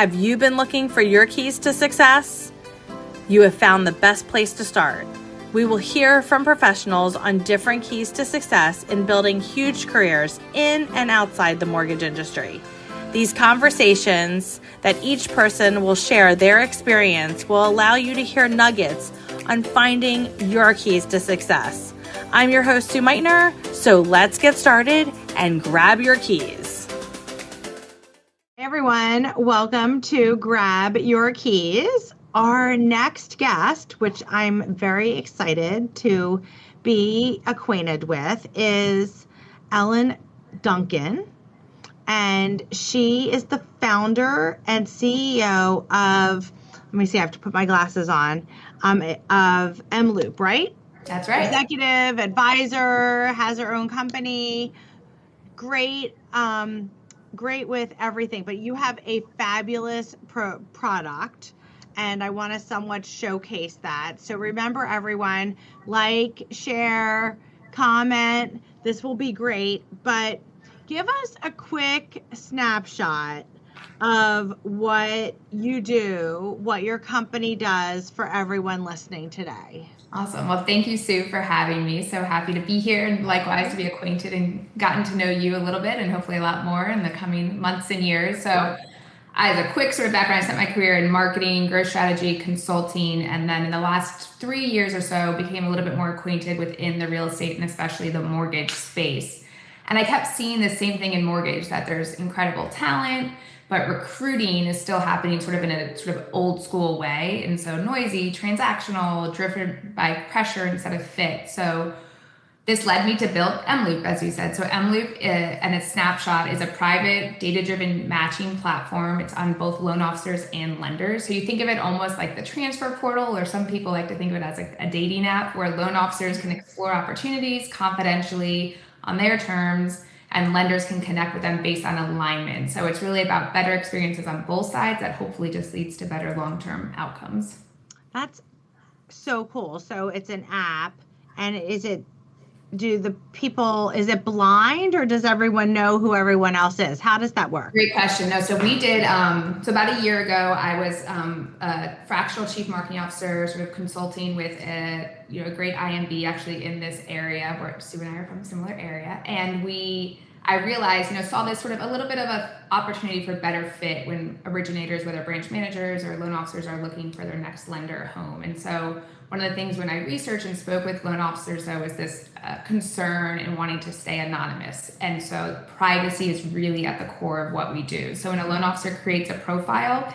Have you been looking for your keys to success? You have found the best place to start. We will hear from professionals on different keys to success in building huge careers in and outside the mortgage industry. These conversations that each person will share their experience will allow you to hear nuggets on finding your keys to success. I'm your host, SueMeitner, so let's get started and grab your keys. Hey everyone, welcome to Grab Your Keys. Our next guest, which I'm very excited to be acquainted with, is Ellen Duncan. And she is the founder and CEO of, let me see, I have to put my glasses on, of mLOOP, right? That's right. Executive advisor, has her own company. Great with everything. But you have a fabulous product, and I want to somewhat showcase that. So remember, everyone, like, share, comment. This will be great. But give us a quick snapshot of what you do, what your company does for everyone listening today. Awesome. Well, thank you, Sue, for having me. So happy to be here, and likewise to be acquainted and gotten to know you a little bit, and hopefully a lot more in the coming months and years. So as a quick sort of background, I spent my career in marketing, growth strategy, consulting, and then in the last 3 years or so became a little bit more acquainted within the real estate and especially the mortgage space. And I kept seeing the same thing in mortgage, that there's incredible talent, but recruiting is still happening sort of in a sort of old school way. And so noisy, transactional, driven by pressure instead of fit. So this led me to build mLOOP, as you said. So mLOOP and its snapshot is a private data-driven matching platform. It's on both loan officers and lenders. So you think of it almost like the transfer portal, or some people like to think of it as a dating app where loan officers can explore opportunities confidentially on their terms, and lenders can connect with them based on alignment. So it's really about better experiences on both sides that hopefully just leads to better long-term outcomes. That's so cool. So it's an app, and is it blind, or does everyone know who everyone else is? How does that work? Great question. No, so we did, so about a year ago, I was a fractional chief marketing officer, sort of consulting with a great IMB actually in this area, where Sue and I are from a similar area. And I realized, saw this sort of a little bit of an opportunity for better fit when originators, whether branch managers or loan officers, are looking for their next lender home. And so one of the things when I researched and spoke with loan officers, though, is this concern in wanting to stay anonymous. And so privacy is really at the core of what we do. So when a loan officer creates a profile,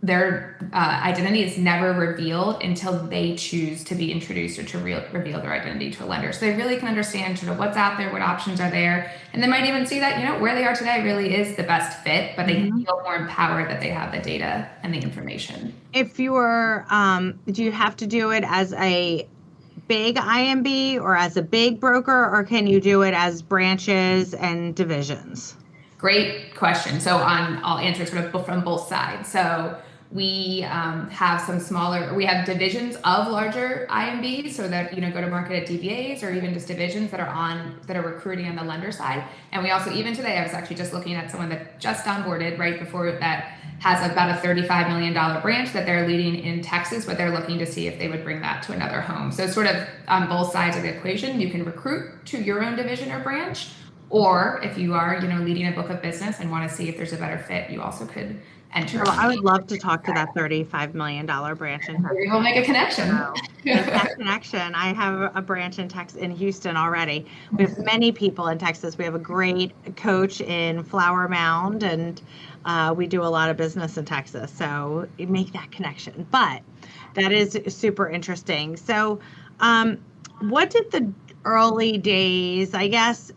their identity is never revealed until they choose to be introduced or to reveal their identity to a lender. So they really can understand sort of what's out there, what options are there, and they might even see that, where they are today really is the best fit, but they feel more empowered that they have the data and the information. If you're, do you have to do it as a big IMB or as a big broker, or can you do it as branches and divisions? Great question. So I'll answer sort of from both sides. So we have we have divisions of larger IMBs, so that go to market at DBAs, or even just divisions that are recruiting on the lender side. And we also, even today, I was actually just looking at someone that just onboarded right before that, has about a $35 million branch that they're leading in Texas, but they're looking to see if they would bring that to another home. So sort of on both sides of the equation, you can recruit to your own division or branch, or if you are, leading a book of business and want to see if there's a better fit, you also could enter. Well, I would love to talk to that $35 million branch in Texas. We'll make a connection. That connection. I have a branch in Houston already. We have many people in Texas. We have a great coach in Flower Mound, and we do a lot of business in Texas. So you make that connection. But that is super interesting. So what did the early days, I guess,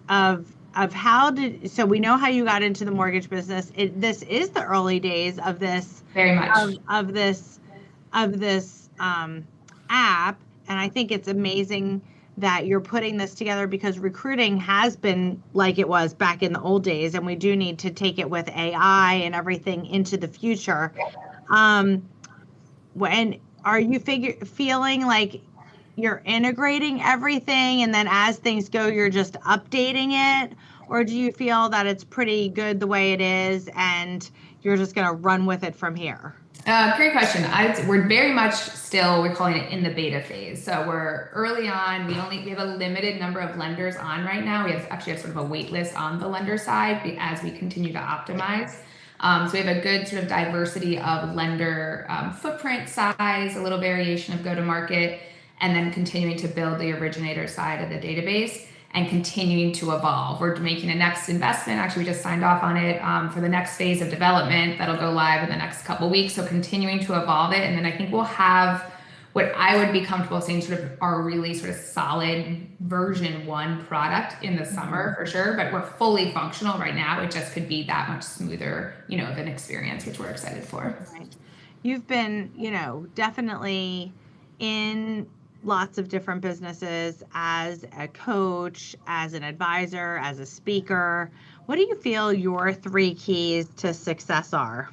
so we know how you got into the mortgage business. This is the early days of this, very much of this app, and I think it's amazing that you're putting this together, because recruiting has been like it was back in the old days, and we do need to take it with AI and everything into the future. When are you feeling like you're integrating everything, and then as things go, you're just updating it? Or do you feel that it's pretty good the way it is, and you're just going to run with it from here? Great question. We're very much still, we're calling it in the beta phase. So we're early on. We have a limited number of lenders on right now. We actually have sort of a wait list on the lender side as we continue to optimize. So we have a good sort of diversity of lender footprint size, a little variation of go-to-market, and then continuing to build the originator side of the database and continuing to evolve. We're making a next investment. Actually, we just signed off on it for the next phase of development that'll go live in the next couple of weeks. So continuing to evolve it. And then I think we'll have what I would be comfortable saying sort of our really sort of solid version 1 product in the summer for sure, but we're fully functional right now. It just could be that much smoother, of an experience, which we're excited for. Right. You've been, definitely in lots of different businesses as a coach, as an advisor, as a speaker. What do you feel your 3 keys to success are?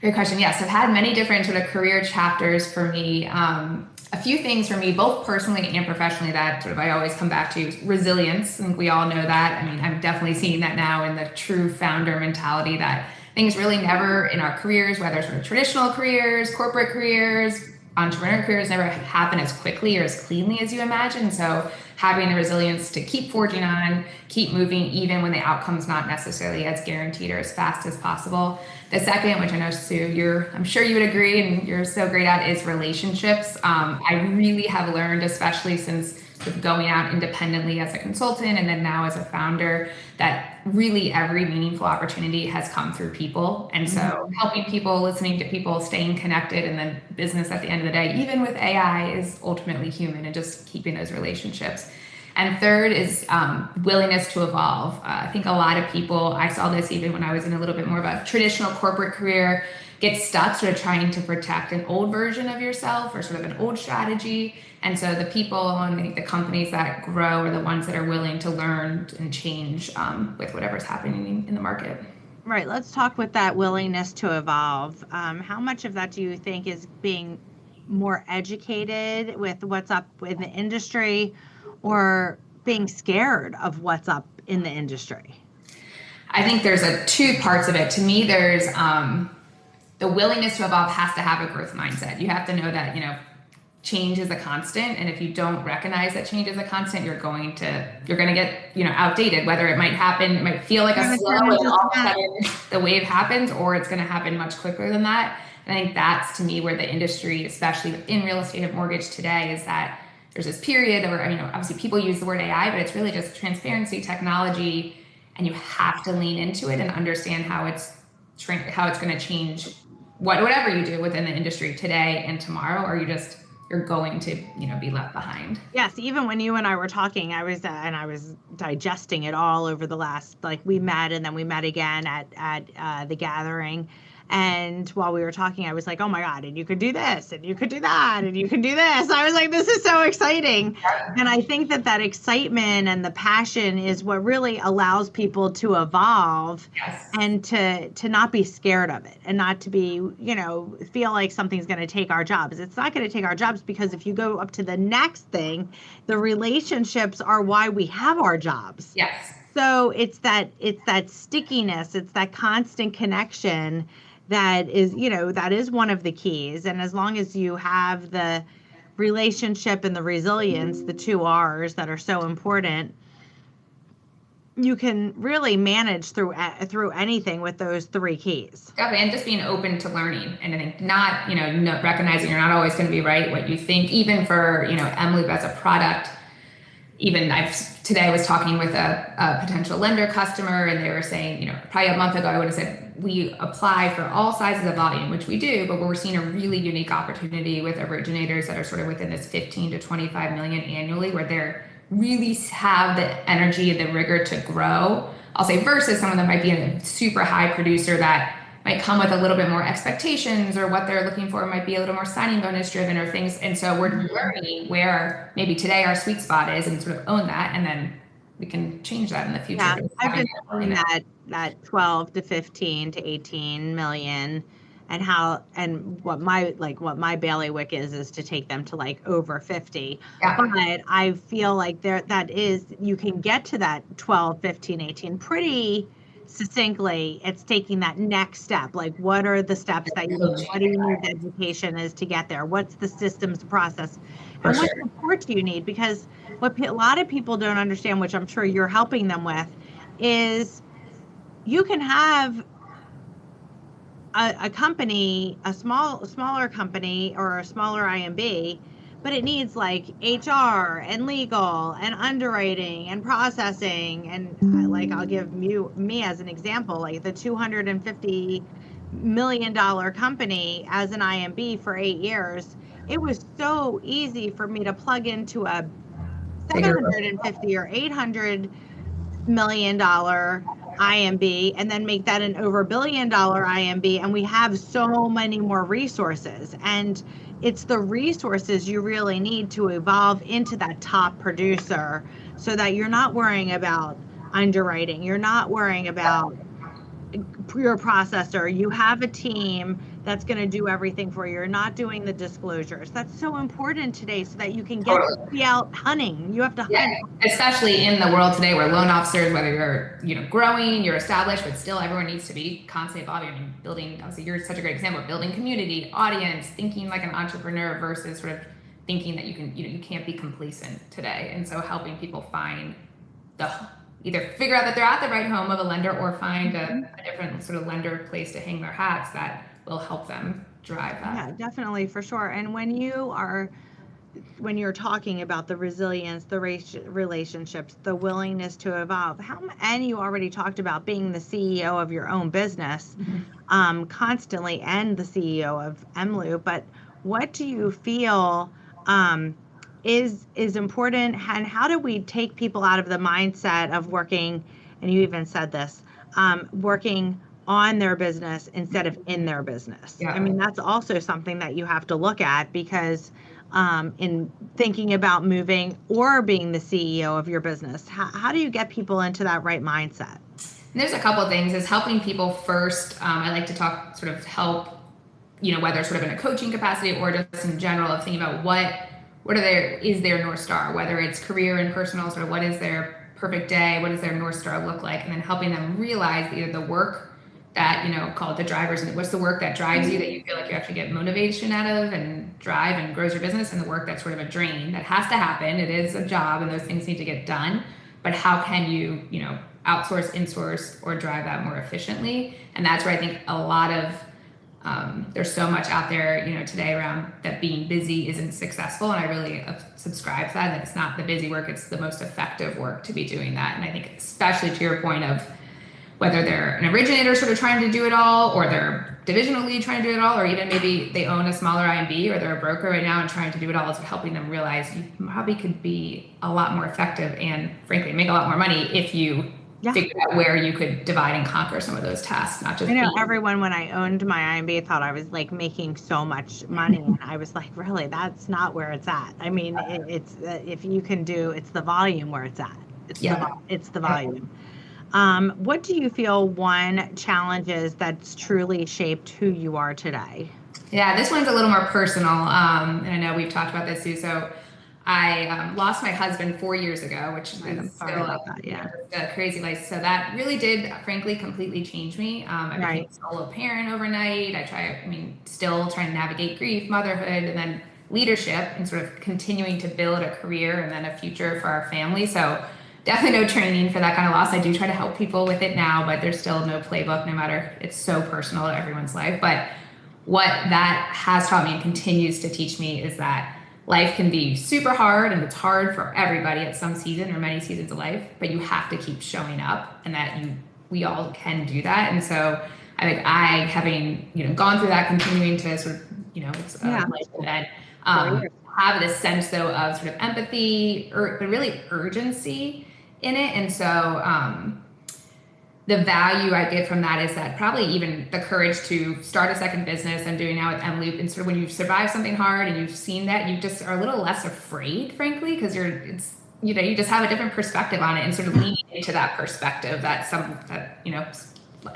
Great question. Yes, I've had many different sort of career chapters for me. A few things for me, both personally and professionally, that sort of I always come back to. Resilience. I think we all know that. I mean, I'm definitely seeing that now in the true founder mentality, that things really never in our careers, whether sort of traditional careers, corporate careers, entrepreneur careers, never happen as quickly or as cleanly as you imagine. So having the resilience to keep forging on, keep moving, even when the outcome's not necessarily as guaranteed or as fast as possible. The second, which I know, Sue, I'm sure you would agree and you're so great at, is relationships. I really have learned, especially since going out independently as a consultant and then now as a founder, that really every meaningful opportunity has come through people. And so helping people, listening to people, staying connected, and then business at the end of the day, even with AI, is ultimately human, and just keeping those relationships. And third is willingness to evolve. I think a lot of people, I saw this even when I was in a little bit more of a traditional corporate career, get stuck sort of trying to protect an old version of yourself or sort of an old strategy. And so the people and I think the companies that grow are the ones that are willing to learn and change with whatever's happening in the market. Right. Let's talk with that willingness to evolve. How much of that do you think is being more educated with what's up in the industry, or being scared of what's up in the industry? I think there's 2 parts of it. To me, there's the willingness to evolve has to have a growth mindset. You have to know that, change is a constant. And if you don't recognize that change is a constant, you're going to get, outdated, whether it might happen, it might feel like a slow and all of a sudden the wave happens, or it's going to happen much quicker than that. And I think that's, to me, where the industry, especially in real estate and mortgage today, is that there's this period where, obviously people use the word AI, but it's really just transparency, technology, and you have to lean into it and understand how it's going to change whatever you do within the industry today and tomorrow, or you're going to, be left behind. Yes. Even when you and I were talking, I was digesting it all over the last, we met and then we met again at the gathering. And while we were talking, I was like, oh my God, and you could do this, and you could do that, and you could do this. I was like, this is so exciting. And I think that excitement and the passion is what really allows people to evolve. Yes. And to not be scared of it, and not to be, feel like something's going to take our jobs. It's not going to take our jobs, because if you go up to the next thing, the relationships are why we have our jobs. Yes. So it's that stickiness, it's that constant connection that is one of the keys. And as long as you have the relationship and the resilience, the 2 R's that are so important, you can really manage through anything with those 3 keys. Definitely, and just being open to learning, and I think not recognizing you're not always going to be right. What you think, even for mLOOP as a product. Even today I was talking with a potential lender customer, and they were saying, probably a month ago I would have said, we apply for all sizes of volume, which we do, but we're seeing a really unique opportunity with originators that are sort of within this 15 to 25 million annually, where they're really have the energy and the rigor to grow. I'll say versus someone that might be a super high producer that might come with a little bit more expectations, or what they're looking for might be a little more signing bonus driven or things. And so we're learning where maybe today our sweet spot is, and sort of own that, and then we can change that in the future. Yeah, I've been doing that 12 to 15 to 18 million, and what my bailiwick is to take them to over 50. Yeah. But I feel like you can get to that 12, 15, 18 pretty succinctly, it's taking that next step. Like, what are the steps that you need? What do you need the education is to get there? What's the systems process? And what support do you need? Because what a lot of people don't understand, which I'm sure you're helping them with, is you can have a company, smaller company or a smaller IMB, but it needs like HR and legal and underwriting and processing. And like, I'll give me as an example, like the $250 million company as an IMB for 8 years. It was so easy for me to plug into a 750 or $800 million IMB and then make that an over $1 billion IMB. And we have so many more resources. And it's the resources you really need to evolve into that top producer so that you're not worrying about underwriting. You're not worrying about your processor. You have a team that's going to do everything for you. You're not doing the disclosures. That's so important today so that you can get to be out hunting. You have to hunt. Especially in the world today where loan officers, whether you're growing, you're established, but still everyone needs to be constantly evolving. I mean, building, obviously you're such a great example of building community, audience, thinking like an entrepreneur versus sort of thinking that you can't be complacent today. And so helping people find either figure out that they're at the right home of a lender or find a different sort of lender place to hang their hats that will help them drive that. Yeah, definitely, for sure. And when you're talking about the resilience, the relationships, the willingness to evolve, and you already talked about being the CEO of your own business, constantly, and the CEO of mLOOP, but what do you feel is important, and how do we take people out of the mindset of working, and you even said this, working on their business instead of in their business? Yeah. I mean, that's also something that you have to look at, because in thinking about moving or being the CEO of your business, how do you get people into that right mindset? And there's a couple of things. Is helping people first. I like to talk, sort of help, whether sort of in a coaching capacity or just in general, of thinking about what is their North Star, whether it's career and personal, sort of what is their perfect day, what does their North Star look like, and then helping them realize either the work that, call it the drivers, and what's the work that drives you, that you feel like you actually get motivation out of and drive and grows your business, and the work that's sort of a drain that has to happen. It is a job and those things need to get done, but how can you, outsource, insource, or drive that more efficiently? And that's where I think a lot of, there's so much out there, today around that being busy isn't successful. And I really subscribe to that it's not the busy work, it's the most effective work to be doing that. And I think especially to your point of whether they're an originator sort of trying to do it all, or they're divisional lead trying to do it all, or even maybe they own a smaller IMB, or they're a broker right now and trying to do it all, is helping them realize you probably could be a lot more effective and frankly make a lot more money if you figure out where you could divide and conquer some of those tasks, not just. I know everyone, when I owned my IMB, thought I was like making so much money, and I was like, really, that's not where it's at. I mean, it's if you can do, it's the volume where it's at. It's the volume. What do you feel one challenge is that's truly shaped who you are today? Yeah, this one's a little more personal. And I know we've talked about this too. So I lost my husband 4 years ago, which is still a crazy life. So that really did, frankly, completely change me. I became a solo parent overnight. Still trying to navigate grief, motherhood, and then leadership, and sort of continuing to build a career and then a future for our family. So definitely no training for that kind of loss. I do try to help people with it now, but there's still no playbook, no matter, it's so personal to everyone's life. But what that has taught me and continues to teach me is that life can be super hard, and it's hard for everybody at some season or many seasons of life, but you have to keep showing up, and that we all can do that. And so I think having, gone through that, continuing to sort of, it's a life event, have this sense though of sort of empathy, but really urgency in it. And so the value I get from that is that probably even the courage to start a second business I'm doing now with mLOOP, and sort of when you've survived something hard and you've seen that, you just are a little less afraid, frankly, because you just have a different perspective on it, and sort of leaning into that perspective that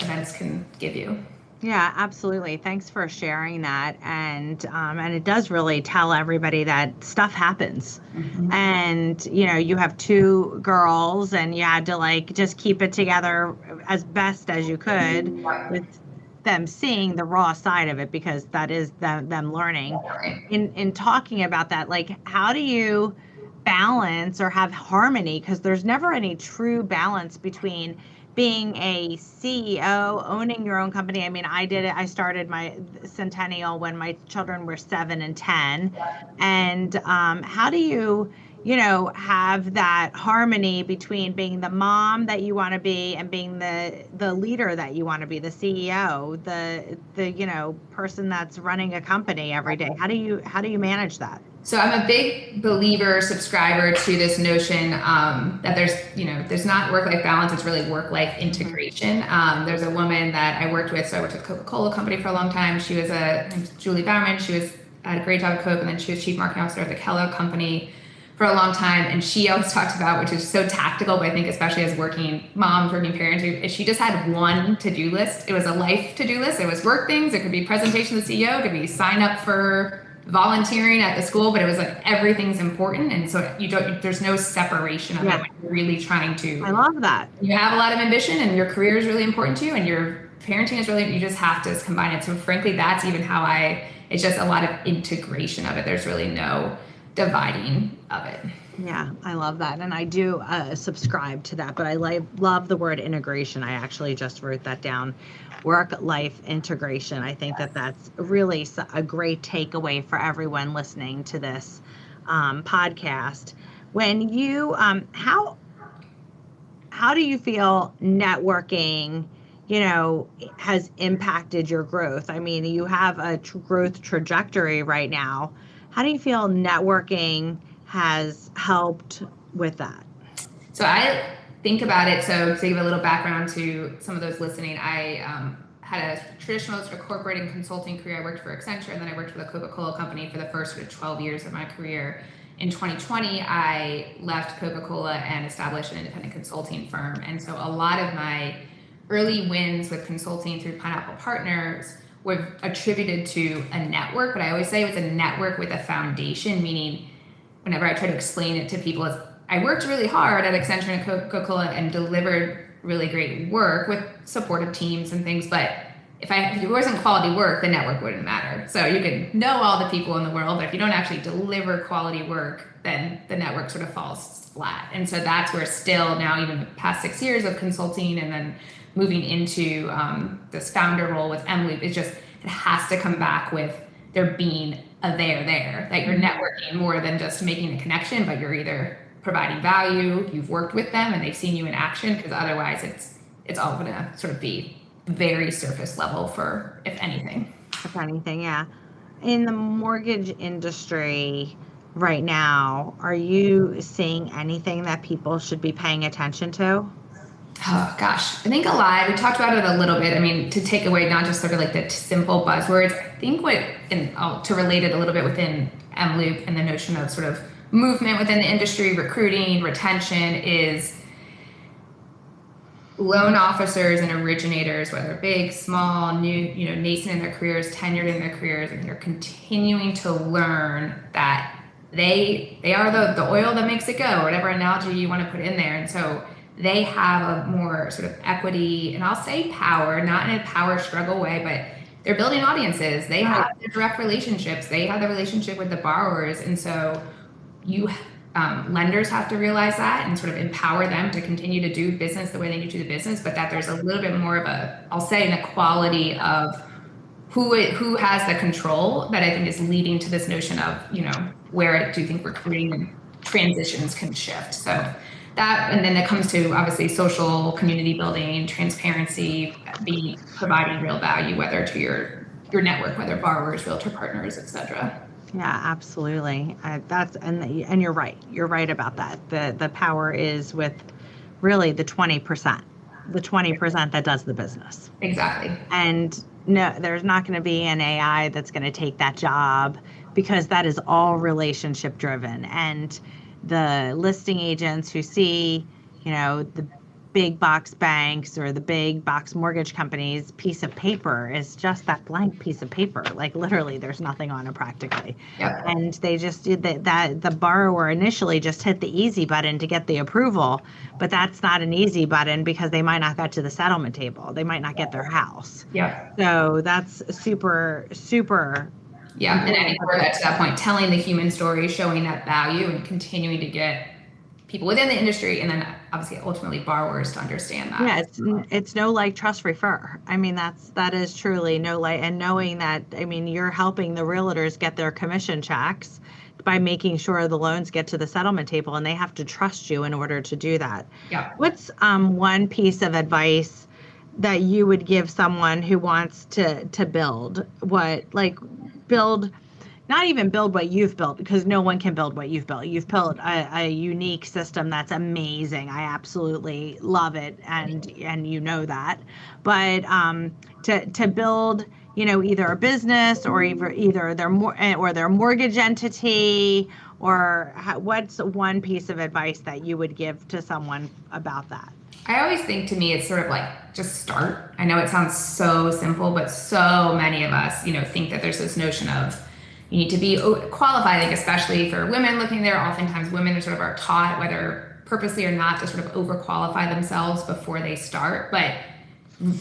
events can give you. Yeah, absolutely. Thanks for sharing that. And it does really tell everybody that stuff happens. Mm-hmm. And you have two girls, and you had to like just keep it together as best as you could with them seeing the raw side of it, because that is them learning. In talking about that, like, how do you balance or have harmony? Because there's never any true balance between being a CEO, owning your own company. I mean, I did it. I started my Centennial when my children were 7 and 10. And how do have that harmony between being the mom that you want to be and being the leader that you want to be, the CEO, the person that's running a company every day? How do you manage that? So I'm a big believer, subscriber to this notion that there's not work-life balance, it's really work-life integration. There's a woman that I worked with, so I worked with Coca-Cola company for a long time. She was Julie Bowerman. She had a great job at Coke, and then she was chief marketing officer at the Kellogg company for a long time. And she always talked about, which is so tactical, but I think especially as working moms, working parents, if she just had one to-do list. It was a life to-do list. It was work things. It could be presentation to the CEO. It could be sign up for volunteering at the school, but it was like everything's important, and so there's no separation of it when you're really trying to. I love that. You have a lot of ambition, and your career is really important to you, and your parenting is really. You just have to combine it. So frankly, that's even how it's just a lot of integration of it. There's really no dividing of it. Yeah, I love that. And I do subscribe to that, but I love the word integration. I actually just wrote that down. Work-life integration. I think that's really a great takeaway for everyone listening to this podcast. When you, how do you feel networking, has impacted your growth? I mean, you have a growth trajectory right now. How do you feel networking has helped with that? So I think about it. So to give a little background to some of those listening, I had a traditional sort of corporate and consulting career. I worked for Accenture, and then I worked for the Coca-Cola company for the first sort of 12 years of my career. In 2020, I left Coca-Cola and established an independent consulting firm. And so a lot of my early wins with consulting through Pineapple Partners were attributed to a network, but I always say it was a network with a foundation, meaning whenever I try to explain it to people, I worked really hard at Accenture and Coca-Cola and delivered really great work with supportive teams and things. But if it wasn't quality work, the network wouldn't matter. So you could know all the people in the world, but if you don't actually deliver quality work, then the network sort of falls flat. And so that's where still now, even the past 6 years of consulting and then moving into this founder role with mLOOP, it has to come back with there being a there, that you're networking more than just making a connection, but you're either providing value, you've worked with them, and they've seen you in action, because otherwise it's all going to sort of be very surface level for, if anything. If anything, yeah. In the mortgage industry right now, are you seeing anything that people should be paying attention to? Oh gosh, I think a lot. We talked about it a little bit. I mean, to take away not just sort of like the simple buzzwords, I think to relate it a little bit within mLOOP and the notion of sort of movement within the industry, recruiting, retention, is loan officers and originators, whether big, small, new, nascent in their careers, tenured in their careers, and they're continuing to learn that they are the oil that makes it go, or whatever analogy you want to put in there. And so they have a more sort of equity, and I'll say power, not in a power struggle way, but they're building audiences. They have the direct relationships. They have the relationship with the borrowers. And so lenders have to realize that and sort of empower them to continue to do business the way they need to do business, but that there's a little bit more of I'll say, an equality of who has the control, that I think is leading to this notion of, where do you think recruiting and transitions can shift. So that, and then it comes to obviously social community building, transparency, providing real value, whether to your network, whether borrowers, realtor partners, et cetera. Yeah, absolutely. And you're right. You're right about that. The power is with really the 20%, that does the business. Exactly. And no, there's not going to be an AI that's going to take that job, because that is all relationship driven. And the listing agents who see, the big box banks or the big box mortgage companies, piece of paper is just that blank piece of paper. Like literally there's nothing on it practically. Yep. And they just did that the borrower initially just hit the easy button to get the approval, but that's not an easy button because they might not get to the settlement table. They might not get their house. Yeah. So that's super, super. Yeah. And I think we're to that point, telling the human story, showing that value and continuing to get people within the industry and then obviously ultimately borrowers to understand that. Yeah, it's know, like, trust, refer. I mean, that is truly know, like, and knowing that, I mean, you're helping the realtors get their commission checks by making sure the loans get to the settlement table, and they have to trust you in order to do that. Yeah. What's one piece of advice that you would give someone who wants to build not even build what you've built, because no one can build what you've built. You've built a unique system that's amazing. I absolutely love it, and you know that. But to build, either a business or either their mortgage entity, or what's one piece of advice that you would give to someone about that? I always think, to me, it's sort of like, just start. I know it sounds so simple, but so many of us, think that there's this notion of you need to be qualified, like especially for women looking there. Oftentimes women are taught, whether purposely or not, to sort of overqualify themselves before they start. But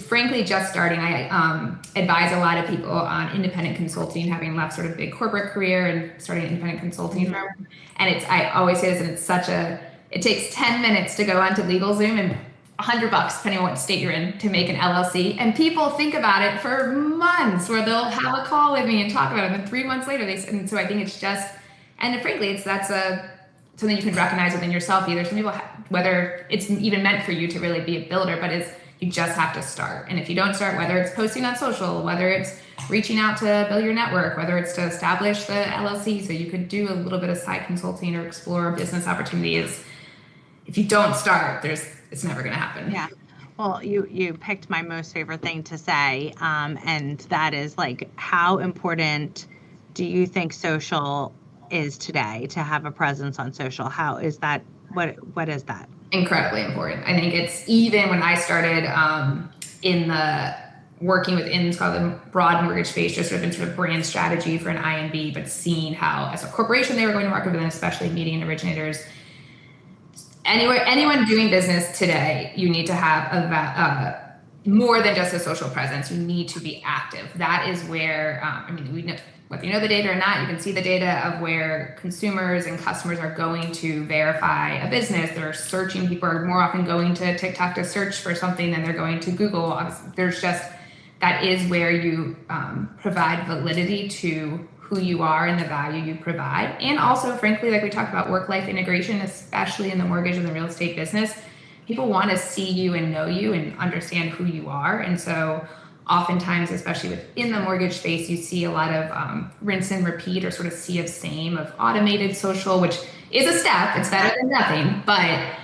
frankly, just starting, I advise a lot of people on independent consulting, having left sort of big corporate career and starting an independent consulting firm. And I always say this, and it takes 10 minutes to go onto LegalZoom and $100, depending on what state you're in, to make an LLC. And people think about it for months, where they'll have a call with me and talk about it. And then 3 months later, and so I think it's just, and frankly, that's something you can recognize within yourself. Either some people, whether it's even meant for you to really be a builder, but you just have to start. And if you don't start, whether it's posting on social, whether it's reaching out to build your network, whether it's to establish the LLC so you could do a little bit of side consulting or explore business opportunities, if you don't start, it's never going to happen. Yeah. Well, you picked my most favorite thing to say, and that is, like, how important do you think social is today, to have a presence on social? How is that? What is that? Incredibly important. I think it's, even when I started working within, it's called the broad mortgage space, just sort of brand strategy for an IMB, but seeing how as a corporation they were going to market with, and especially meeting originators. Anyone doing business today, you need to have more than just a social presence. You need to be active. That is where, we know, whether you know the data or not, you can see the data of where consumers and customers are going to verify a business. They're searching. People are more often going to TikTok to search for something than they're going to Google. That is where you provide validity to who you are and the value you provide. And also, frankly, like we talked about, work-life integration, especially in the mortgage and the real estate business, people want to see you and know you and understand who you are. And so oftentimes, especially within the mortgage space, you see a lot of rinse and repeat, or sort of sea of same, of automated social, which is a step. It's better than nothing. But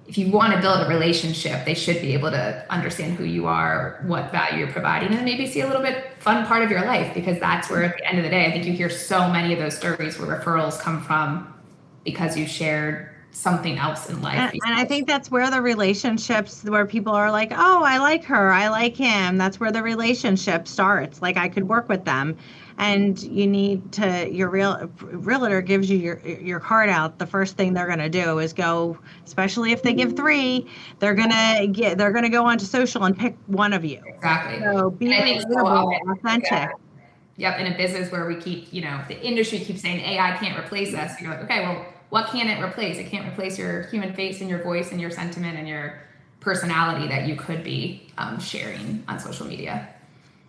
if you want to build a relationship, they should be able to understand who you are, what value you're providing, and maybe see a little bit fun part of your life, because that's where, at the end of the day, I think you hear so many of those stories where referrals come from because you shared something else in life. And I think that's where the relationships, where people are like, oh, I like her, I like him. That's where the relationship starts. Like, I could work with them. And you need to, your realtor gives you your card out. The first thing they're going to do is go, especially if they give 3, they're going to go onto social and pick one of you. Exactly. So be relatable, authentic. Yep. In a business where we keep, the industry keeps saying AI can't replace us. You're like, okay, well, what can it replace? It can't replace your human face and your voice and your sentiment and your personality that you could be sharing on social media.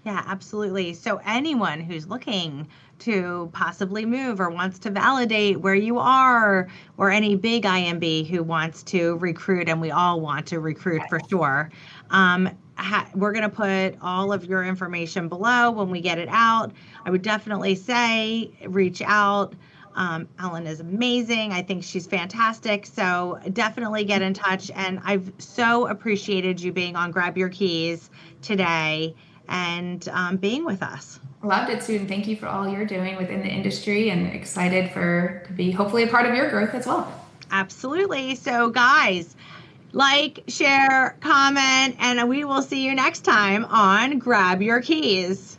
Yeah, absolutely. So anyone who's looking to possibly move or wants to validate where you are, or any big IMB who wants to recruit, and we all want to recruit for sure, we're going to put all of your information below when we get it out. I would definitely say reach out. Ellen is amazing. I think she's fantastic. So definitely get in touch. And I've so appreciated you being on Grab Your Keys today and being with us. Loved it, Sue, and thank you for all you're doing within the industry, and excited to be hopefully a part of your growth as well. Absolutely. So guys, Like, share, comment, and we will see you next time on Grab Your Keys.